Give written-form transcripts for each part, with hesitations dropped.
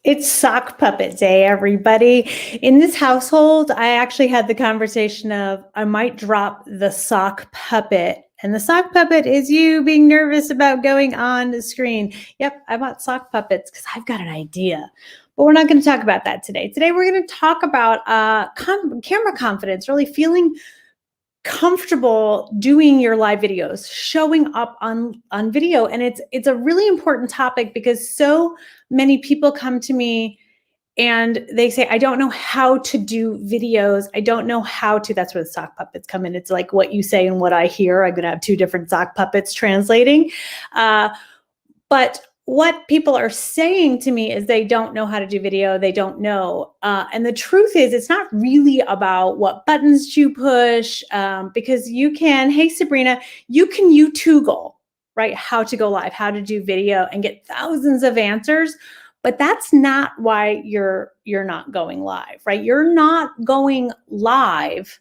It's sock puppet day, everybody. In this household, I actually had the conversation of I might drop the sock puppet. And the sock puppet is you being nervous about going on the screen. Yep, I bought sock puppets because I've got an idea. But we're not going to talk about that today. Today, we're going to talk about camera confidence, really feeling comfortable doing your live videos, showing up on video. And it's a really important topic because so many people come to me and they say, I don't know how to do videos. I don't know how to. That's where the sock puppets come in. It's like what you say and what I hear. I'm going to have two different sock puppets translating. But what people are saying to me is they don't know how to do video. They don't know. And the truth is, it's not really about what buttons you push, because you can, hey, Sabrina, you can YouTube, right? How to go live, how to do video and get thousands of answers. But that's not why you're not going live, right? You're not going live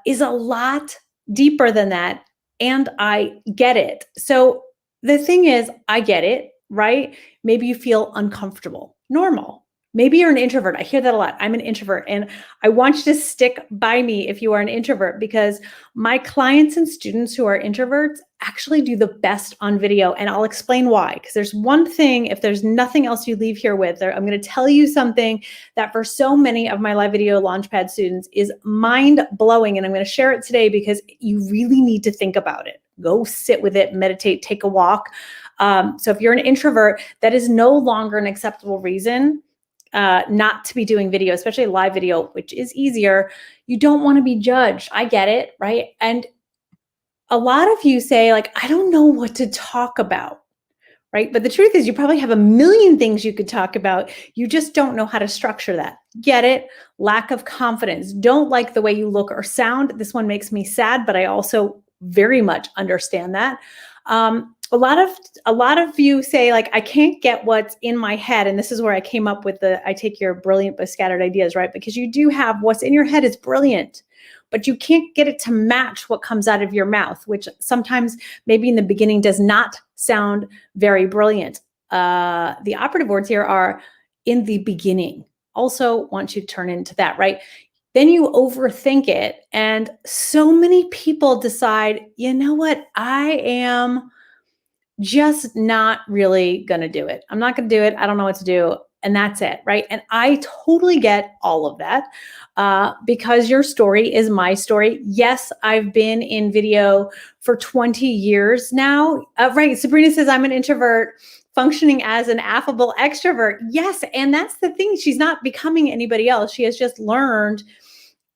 is a lot deeper than that. And I get it. So the thing is, I get it, right? Maybe you feel uncomfortable, normal. Maybe you're an introvert. I hear that a lot. I'm an introvert. And I want you to stick by me if you are an introvert, because my clients and students who are introverts actually do the best on video. And I'll explain why. Because there's one thing, if there's nothing else you leave here with, I'm going to tell you something that for so many of my live video Launchpad students is mind blowing. And I'm going to share it today because you really need to think about it. Go sit with it, meditate, take a walk. So if you're an introvert, that is no longer an acceptable reason not to be doing video, especially live video, which is easier. You don't want to be judged. I get it, right? And a lot of you say, like, I don't know what to talk about, right? But the truth is, you probably have a million things you could talk about. You just don't know how to structure that. Get it? Lack of confidence. Don't like the way you look or sound. This one makes me sad, but I also very much understand that. A lot of you say, like, I can't get what's in my head. And this is where I came up with I take your brilliant but scattered ideas, right? Because you do have what's in your head is brilliant, but you can't get it to match what comes out of your mouth, which sometimes maybe in the beginning does not sound very brilliant. The operative words here are in the beginning. Also want you to turn into that, right? Then you overthink it. And so many people decide, you know what? I am just not really going to do it. I'm not going to do it. I don't know what to do. And that's it, right? And I totally get all of that because your story is my story. Yes, I've been in video for 20 years now. Right. Sabrina says I'm an introvert functioning as an affable extrovert. Yes. And that's the thing. She's not becoming anybody else. She has just learned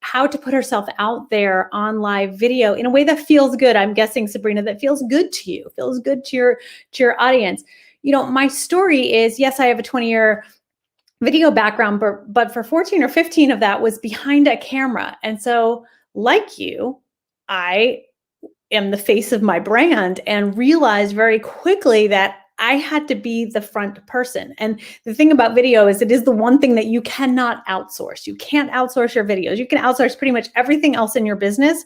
how to put herself out there on live video in a way that feels good. I'm guessing, Sabrina, that feels good to you, feels good to your audience. You know, my story is, yes, I have a 20-year video background, but for 14 or 15 of that was behind a camera. And so, like you, I am the face of my brand and realized very quickly that I had to be the front person. And the thing about video is it is the one thing that you cannot outsource. You can't outsource your videos. You can outsource pretty much everything else in your business.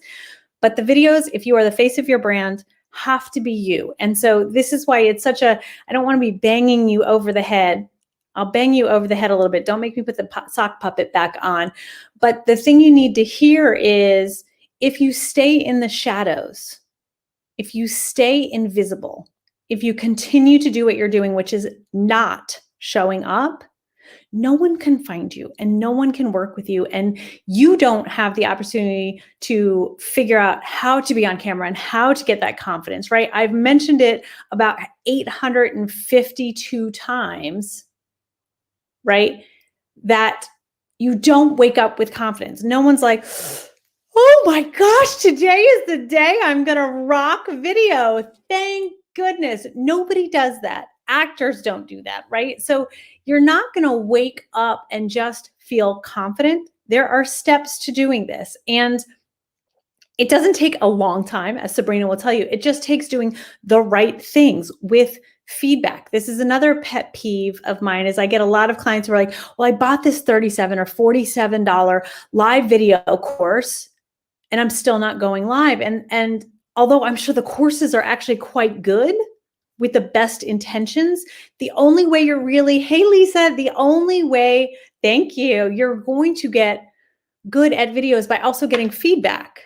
But the videos, if you are the face of your brand, have to be you. And so this is why it's such I don't want to be banging you over the head. I'll bang you over the head a little bit. Don't make me put the sock puppet back on. But the thing you need to hear is, if you stay in the shadows, if you stay invisible, if you continue to do what you're doing, which is not showing up, no one can find you and no one can work with you. And you don't have the opportunity to figure out how to be on camera and how to get that confidence, right? I've mentioned it about 852 times, right? That you don't wake up with confidence. No one's like, oh my gosh, today is the day I'm going to rock video. Thank goodness. Nobody does that. Actors don't do that, right? So you're not going to wake up and just feel confident. There are steps to doing this. And it doesn't take a long time, as Sabrina will tell you. It just takes doing the right things with feedback. This is another pet peeve of mine, is I get a lot of clients who are like, well, I bought this $37 or $47 live video course and I'm still not going live. And although I'm sure the courses are actually quite good, with the best intentions, the only way you're really, hey, Lisa, the only way, thank you, you're going to get good at videos by also getting feedback,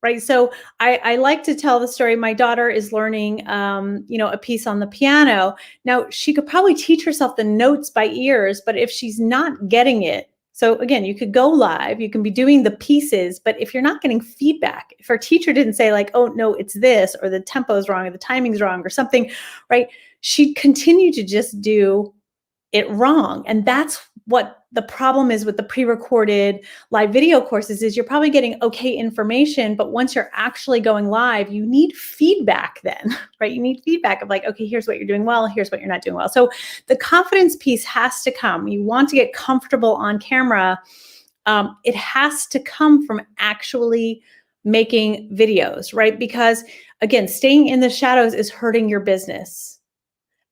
right? So I like to tell the story. My daughter is learning, a piece on the piano. Now, she could probably teach herself the notes by ears, but if she's not getting it, so again, you could go live, you can be doing the pieces, but if you're not getting feedback, if our teacher didn't say like, oh, no, it's this, or the tempo is wrong, or the timing's wrong, or something, right? She'd continue to just do it wrong. And that's what the problem is with the pre-recorded live video courses is you're probably getting okay information, but once you're actually going live, you need feedback then, right? You need feedback of like, okay, here's what you're doing well, here's what you're not doing well. So the confidence piece has to come. You want to get comfortable on camera. It has to come from actually making videos, right? Because again, staying in the shadows is hurting your business.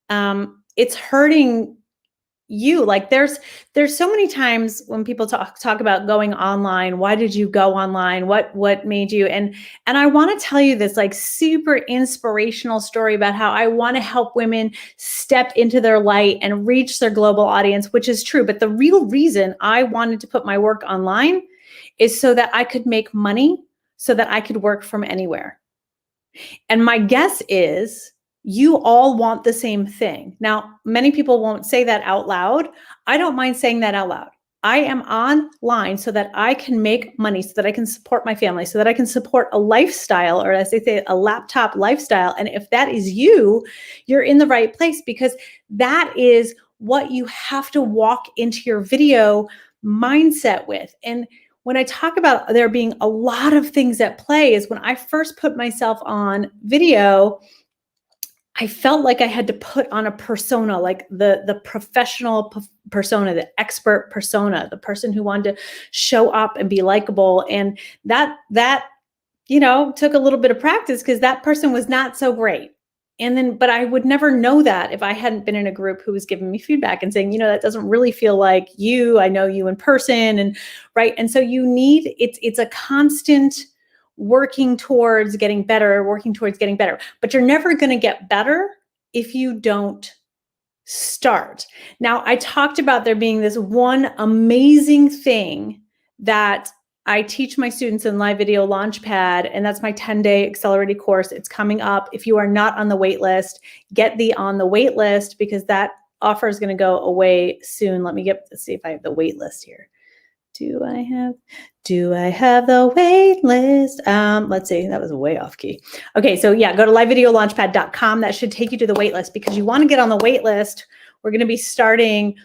It's hurting you. Like there's so many times when people talk about going online. Why did you go online? What made you? And I want to tell you this like super inspirational story about how I want to help women step into their light and reach their global audience, which is true. But the real reason I wanted to put my work online is so that I could make money, so that I could work from anywhere. And my guess is you all want the same thing. Now, many people won't say that out loud. I don't mind saying that out loud. I am online so that I can make money, so that I can support my family, so that I can support a lifestyle, or as they say, a laptop lifestyle. And if that is you, you're in the right place, because that is what you have to walk into your video mindset with. And when I talk about there being a lot of things at play is when I first put myself on video, I felt like I had to put on a persona, like the professional persona, the expert persona, the person who wanted to show up and be likable. And that took a little bit of practice because that person was not so great. And then, but I would never know that if I hadn't been in a group who was giving me feedback and saying, that doesn't really feel like you. I know you in person, and right. And so you need, it's a constant working towards getting better, but you're never going to get better if you don't start. Now, I talked about there being this one amazing thing that I teach my students in Live Video Launchpad, and that's my 10-day accelerated course. It's coming up. If you are not on the wait list, get on the wait list, because that offer is going to go away soon. Let's see if I have the wait list here. Do I have the wait list? Let's see, that was way off key. Okay, so yeah, go to livevideolaunchpad.com. That should take you to the wait list, because you want to get on the wait list. We're going to be starting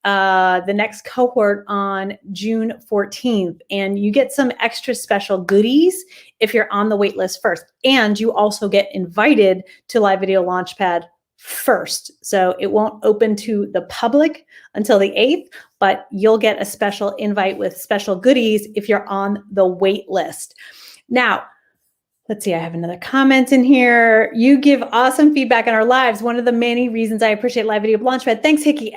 the next cohort on June 14th, and you get some extra special goodies if you're on the wait list first, and you also get invited to Live Video Launchpad first. So it won't open to the public until the 8th, but you'll get a special invite with special goodies if you're on the wait list. Now, let's see, I have another comment in here. You give awesome feedback on our lives. One of the many reasons I appreciate Live Video Launchpad. Thanks, Hickey.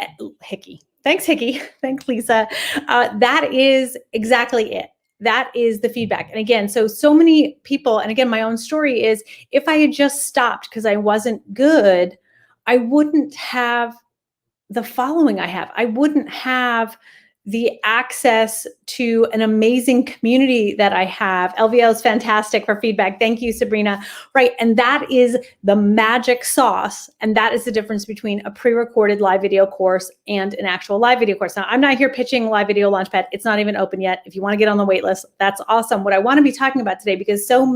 Thanks, Hickey. Thanks, Lisa. That is exactly it. That is the feedback. And again, so many people, and again, my own story is, if I had just stopped because I wasn't good, I wouldn't have the following I have. I wouldn't have the access to an amazing community that I have. LVL is fantastic for feedback. Thank you, Sabrina. Right, and that is the magic sauce, and that is the difference between a pre-recorded live video course and an actual live video course. Now, I'm not here pitching Live Video Launchpad. It's not even open yet. If you want to get on the wait list, that's awesome. What I want to be talking about today, because so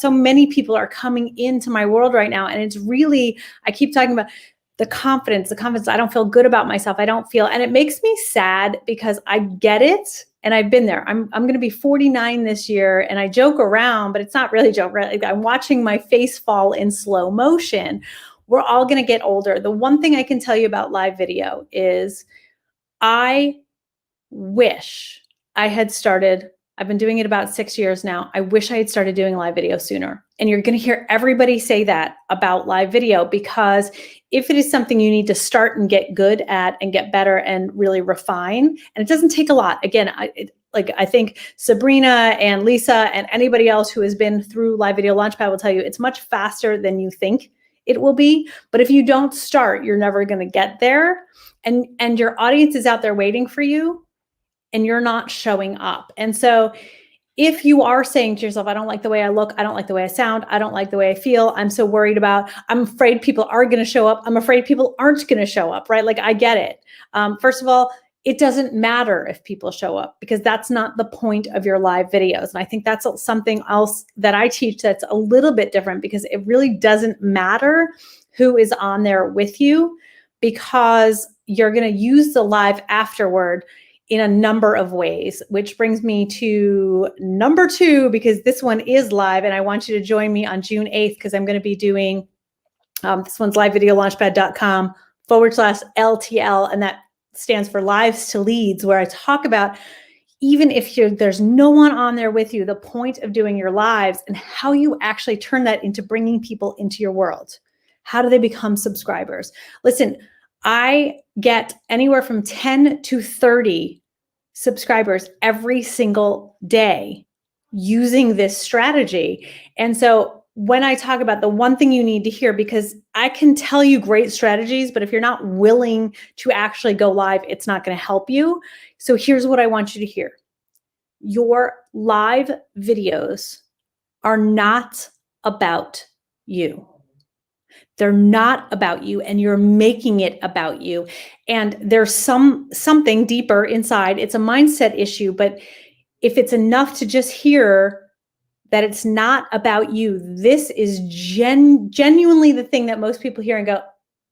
many people are coming into my world right now, and it's really, I keep talking about the confidence. I don't feel good about myself. And it makes me sad, because I get it. And I've been there. I'm going to be 49 this year, and I joke around, but it's not really joke. Right? I'm watching my face fall in slow motion. We're all going to get older. The one thing I can tell you about live video is I wish I had started. I've been doing it about 6 years now. I wish I had started doing live video sooner. And you're going to hear everybody say that about live video, because if it is something you need to start and get good at and get better and really refine, and it doesn't take a lot. Again, I think Sabrina and Lisa and anybody else who has been through Live Video Launchpad will tell you it's much faster than you think it will be. But if you don't start, you're never going to get there. And your audience is out there waiting for you, and you're not showing up. And so if you are saying to yourself, I don't like the way I look, I don't like the way I sound, I don't like the way I feel, I'm so worried about, I'm afraid people are going to show up, I'm afraid people aren't going to show up, right? Like, I get it. First of all, it doesn't matter if people show up, because that's not the point of your live videos. And I think that's something else that I teach that's a little bit different, because it really doesn't matter who is on there with you, because you're going to use the live afterward in a number of ways, which brings me to number 2, because this one is live, and I want you to join me on June 8th, because I'm going to be doing, this one's livevideolaunchpad.com/LTL, and that stands for Lives to Leads, where I talk about, even if there's no one on there with you, the point of doing your lives and how you actually turn that into bringing people into your world. How do they become subscribers? Listen, I get anywhere from 10 to 30 subscribers every single day using this strategy. And so when I talk about the one thing you need to hear, because I can tell you great strategies, but if you're not willing to actually go live, it's not going to help you. So here's what I want you to hear. Your live videos are not about you. They're not about you, and you're making it about you. And there's something deeper inside. It's a mindset issue, but if it's enough to just hear that it's not about you, this is genuinely the thing that most people hear and go,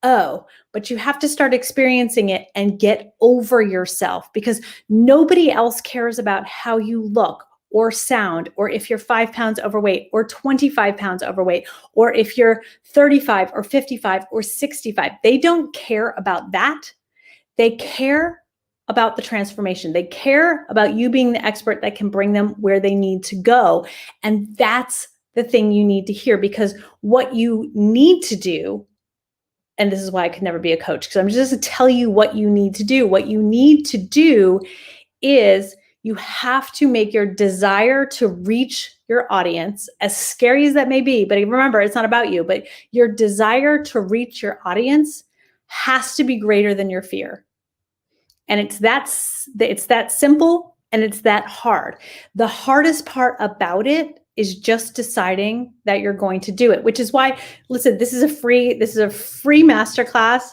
oh, but you have to start experiencing it and get over yourself, because nobody else cares about how you look or sound, or if you're 5 pounds overweight or 25 pounds overweight, or if you're 35 or 55 or 65. They don't care about that. They care about the transformation. They care about you being the expert that can bring them where they need to go. And that's the thing you need to hear, because what you need to do, and this is why I could never be a coach, because I'm just going to tell you what you need to do. What you need to do is you have to make your desire to reach your audience, as scary as that may be, but remember, it's not about you, but your desire to reach your audience has to be greater than your fear. And it's that simple, and it's that hard. The hardest part about it is just deciding that you're going to do it, which is why, listen, this is a free masterclass.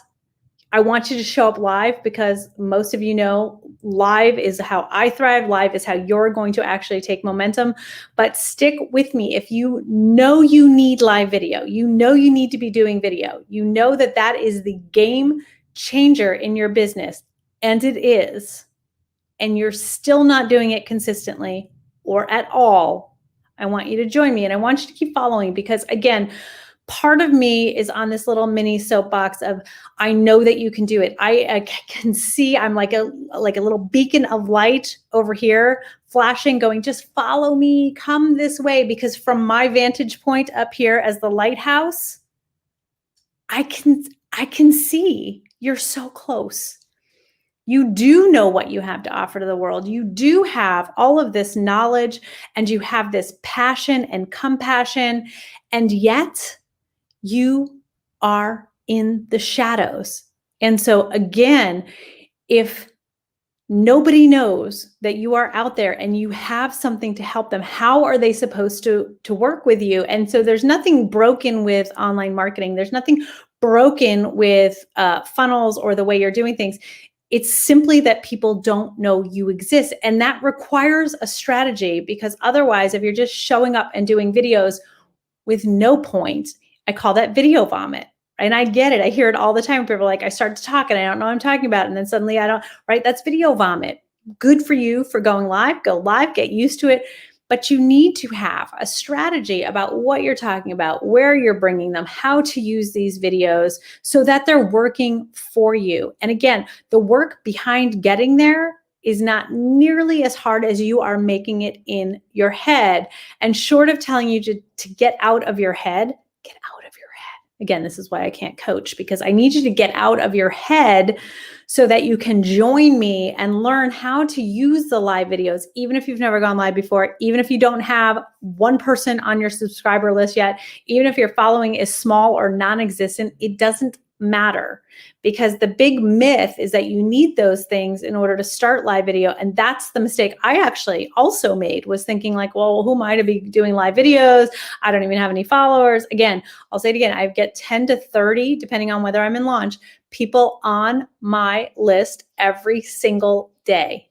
I want you to show up live, because most of you know live is how I thrive. Live is how you're going to actually take momentum. But stick with me. If you know you need live video, you know you need to be doing video, you know that that is the game changer in your business, and it is, and you're still not doing it consistently or at all, I want you to join me, and I want you to keep following, because again, part of me is on this little mini soapbox of, I know that you can do it. I can see, I'm like a little beacon of light over here flashing, going, just follow me, come this way. Because from my vantage point up here as the lighthouse, I can see you're so close. You do know what you have to offer to the world. You do have all of this knowledge, and you have this passion and compassion, and yet you are in the shadows. And so again, if nobody knows that you are out there and you have something to help them, how are they supposed to work with you? And so there's nothing broken with online marketing. There's nothing broken with funnels or the way you're doing things. It's simply that people don't know you exist. And that requires a strategy, because otherwise, if you're just showing up and doing videos with no point, I call that video vomit. And I get it. I hear it all the time. People are like, I start to talk and I don't know what I'm talking about. And then suddenly I don't, right? That's video vomit. Good for you for going live, go live, get used to it. But you need to have a strategy about what you're talking about, where you're bringing them, how to use these videos so that they're working for you. And again, the work behind getting there is not nearly as hard as you are making it in your head. And short of telling you to get out of your head, get out of your head. Again, this is why I can't coach, because I need you to get out of your head so that you can join me and learn how to use the live videos, even if you've never gone live before, even if you don't have one person on your subscriber list yet, even if your following is small or non-existent, it doesn't matter, because the big myth is that you need those things in order to start live video. And that's the mistake I actually also made, was thinking like, well, who am I to be doing live videos? I don't even have any followers. Again, I'll say it again, I get 10 to 30, depending on whether I'm in launch, people on my list every single day,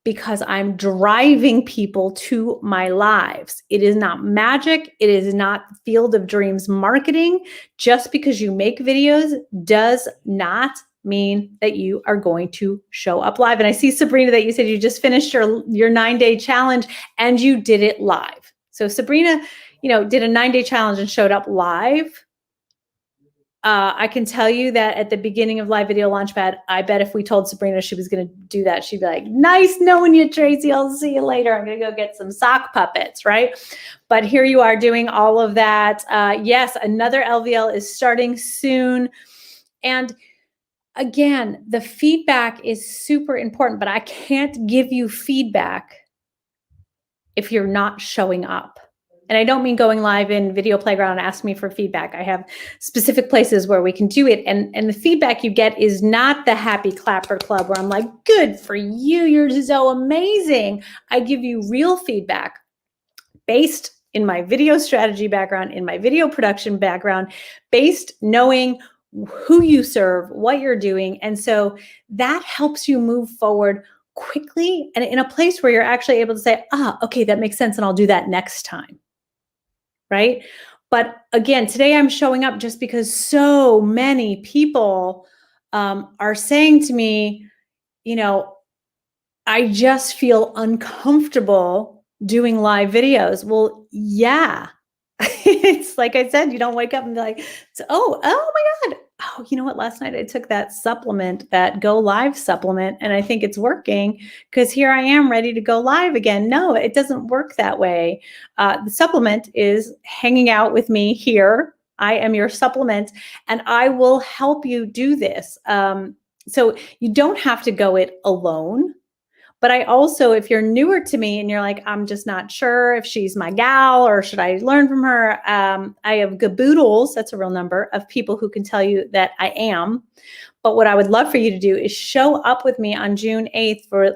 because I'm driving people to my lives. It is not magic. It is not field of dreams marketing. Just because you make videos does not mean that you are going to show up live. And I see, Sabrina, that you said you just finished your 9-day challenge and you did it live. So Sabrina, did a 9-day challenge and showed up live. I can tell you that at the beginning of Live Video Launchpad, I bet if we told Sabrina she was going to do that, she'd be like, nice knowing you, Tracy. I'll see you later. I'm going to go get some sock puppets, right? But here you are doing all of that. Yes, another LVL is starting soon. And again, the feedback is super important, but I can't give you feedback if you're not showing up. And I don't mean going live in Video Playground and ask me for feedback. I have specific places where we can do it. And the feedback you get is not the happy clapper club where I'm like, good for you, you're so amazing. I give you real feedback based in my video strategy background, in my video production background, based knowing who you serve, what you're doing. And so that helps you move forward quickly and in a place where you're actually able to say, okay, that makes sense. And I'll do that next time. Right? But again, today I'm showing up just because so many people are saying to me, I just feel uncomfortable doing live videos. Well, yeah. It's like I said, you don't wake up and be like, oh my God. Oh, you know what? Last night I took that supplement, that Go Live supplement, and I think it's working because here I am ready to go live again. No, it doesn't work that way. The supplement is hanging out with me here. I am your supplement, and I will help you do this. So you don't have to go it alone. But I also, if you're newer to me and you're like, I'm just not sure if she's my gal or should I learn from her? I have gaboodles, that's a real number, of people who can tell you that I am. But what I would love for you to do is show up with me on June 8th for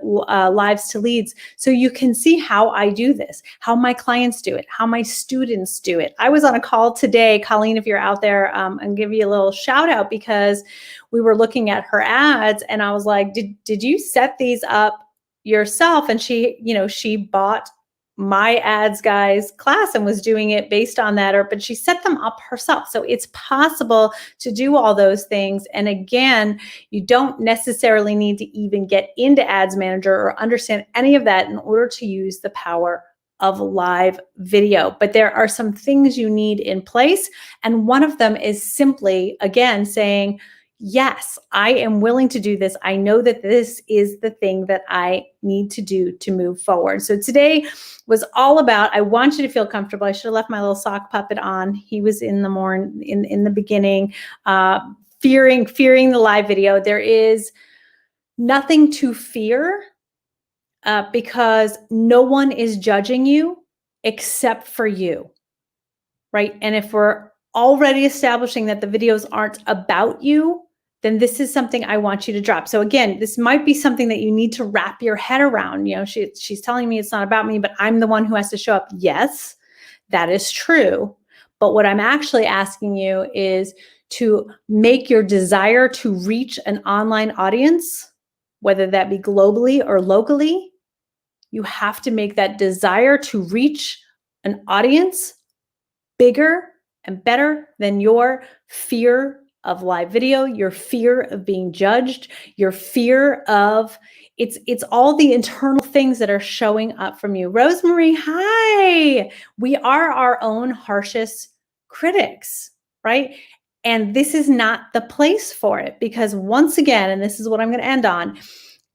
Lives to Leads so you can see how I do this, how my clients do it, how my students do it. I was on a call today, Colleen, if you're out there, and give you a little shout out because we were looking at her ads and I was like, did you set these up yourself? And she bought my ads guys class and was doing it based on that, but she set them up herself. So it's possible to do all those things. And again, you don't necessarily need to even get into Ads Manager or understand any of that in order to use the power of live video. But there are some things you need in place. And one of them is simply, again, saying, yes, I am willing to do this. I know that this is the thing that I need to do to move forward. So today was all about, I want you to feel comfortable. I should have left my little sock puppet on. He was in the morning, in the beginning, fearing the live video. There is nothing to fear because no one is judging you except for you, right? And if we're already establishing that the videos aren't about you, then this is something I want you to drop. So again, this might be something that you need to wrap your head around. She's telling me it's not about me, but I'm the one who has to show up. Yes, that is true. But what I'm actually asking you is to make your desire to reach an online audience, whether that be globally or locally, you have to make that desire to reach an audience bigger and better than your fear of live video, your fear of being judged, your fear of, it's all the internal things that are showing up from you. Rosemary, hi. We are our own harshest critics, right? And this is not the place for it because once again, and this is what I'm going to end on,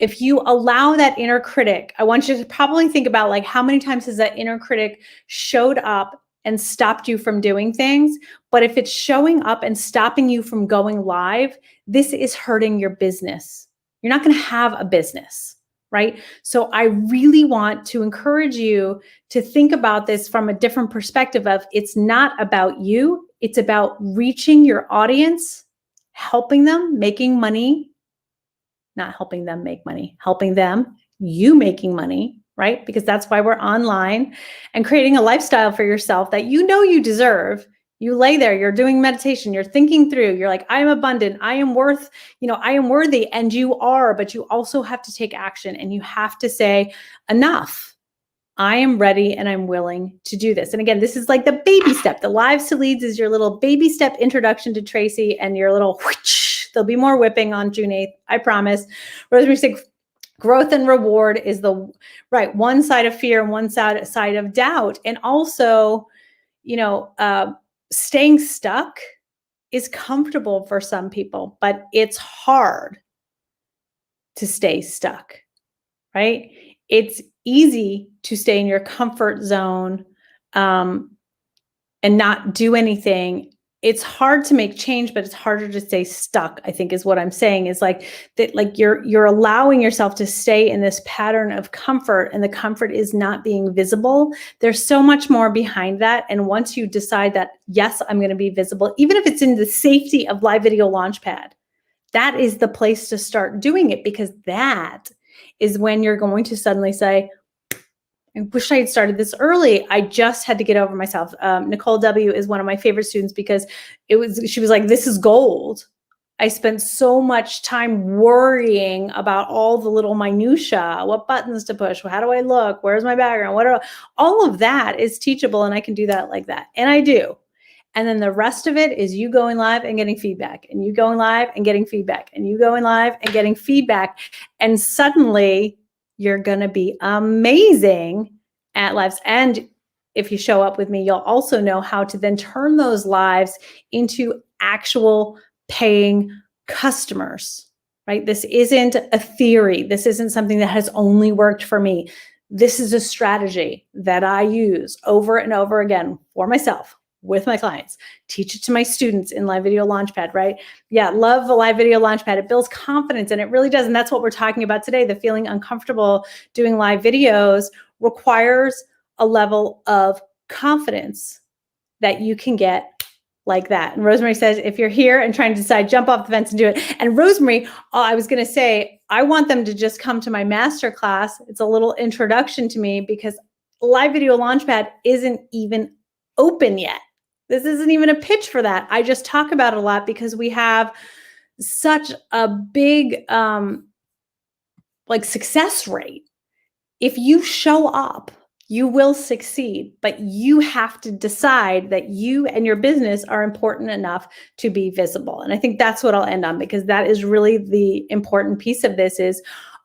if you allow that inner critic, I want you to probably think about like how many times has that inner critic showed up and stopped you from doing things. But if it's showing up and stopping you from going live, this is hurting your business. You're not going to have a business, right? So I really want to encourage you to think about this from a different perspective of it's not about you. It's about reaching your audience, helping them, making money, not helping them make money, helping them, you making money, right? Because that's why we're online, and creating a lifestyle for yourself that you know you deserve. You lay there, you're doing meditation, you're thinking through, you're like, I am abundant, I am worth, I am worthy, and you are, but you also have to take action and you have to say, enough. I am ready and I'm willing to do this. And again, this is like the baby step. The Lives to Leads is your little baby step introduction to Tracy, and your little whoosh. There'll be more whipping on June 8th, I promise. Rosemary said, growth and reward is the right one side of fear and one side of doubt. And also, staying stuck is comfortable for some people, but it's hard to stay stuck, right? It's easy to stay in your comfort zone and not do anything. It's hard to make change, but it's harder to stay stuck, I think is what I'm saying, is like that, like you're allowing yourself to stay in this pattern of comfort, and the comfort is not being visible. There's so much more behind that. And once you decide that, yes, I'm going to be visible, even if it's in the safety of Live Video Launchpad, that is the place to start doing it, because that is when you're going to suddenly say, I wish I had started this early. I just had to get over myself. Nicole W. is one of my favorite students because she was like, this is gold. I spent so much time worrying about all the little minutia, what buttons to push, how do I look, where's my background, all of that is teachable, and I can do that like that. And I do. And then the rest of it is you going live and getting feedback, and you going live and getting feedback, and you going live and getting feedback. And suddenly you're going to be amazing at lives. And if you show up with me, you'll also know how to then turn those lives into actual paying customers, right? This isn't a theory. This isn't something that has only worked for me. This is a strategy that I use over and over again for myself, with my clients, teach it to my students in Live Video Launchpad, right? Yeah, love the Live Video Launchpad. It builds confidence, and it really does. And that's what we're talking about today. The feeling uncomfortable doing live videos requires a level of confidence that you can get like that. And Rosemary says, if you're here and trying to decide, jump off the fence and do it. And Rosemary, I was going to say, I want them to just come to my masterclass. It's a little introduction to me, because Live Video Launchpad isn't even open yet. This isn't even a pitch for that. I just talk about it a lot because we have such a big success rate. If you show up, you will succeed, but you have to decide that you and your business are important enough to be visible. And I think that's what I'll end on, because that is really the important piece of this is,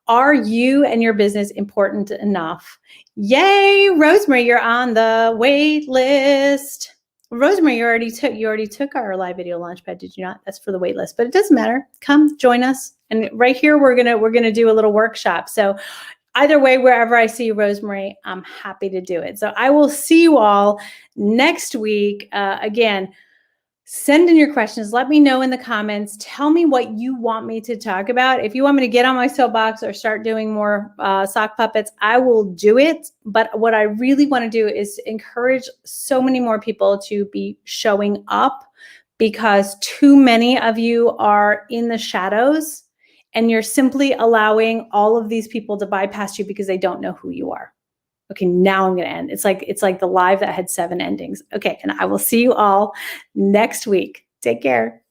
are you and your business important enough? Yay, Rosemary, you're on the wait list. Rosemary, you already took our Live Video Launchpad, did you not? That's for the wait list, but it doesn't matter. Come join us. And right here, we're gonna do a little workshop. So either way, wherever I see you, Rosemary, I'm happy to do it. So I will see you all next week. Again, send in your questions. Let me know in the comments. Tell me what you want me to talk about. If you want me to get on my soapbox or start doing more sock puppets, I will do it. But what I really want to do is encourage so many more people to be showing up, because too many of you are in the shadows, and you're simply allowing all of these people to bypass you because they don't know who you are. Okay, now I'm going to end. It's like the live that had 7 endings. Okay, and I will see you all next week. Take care.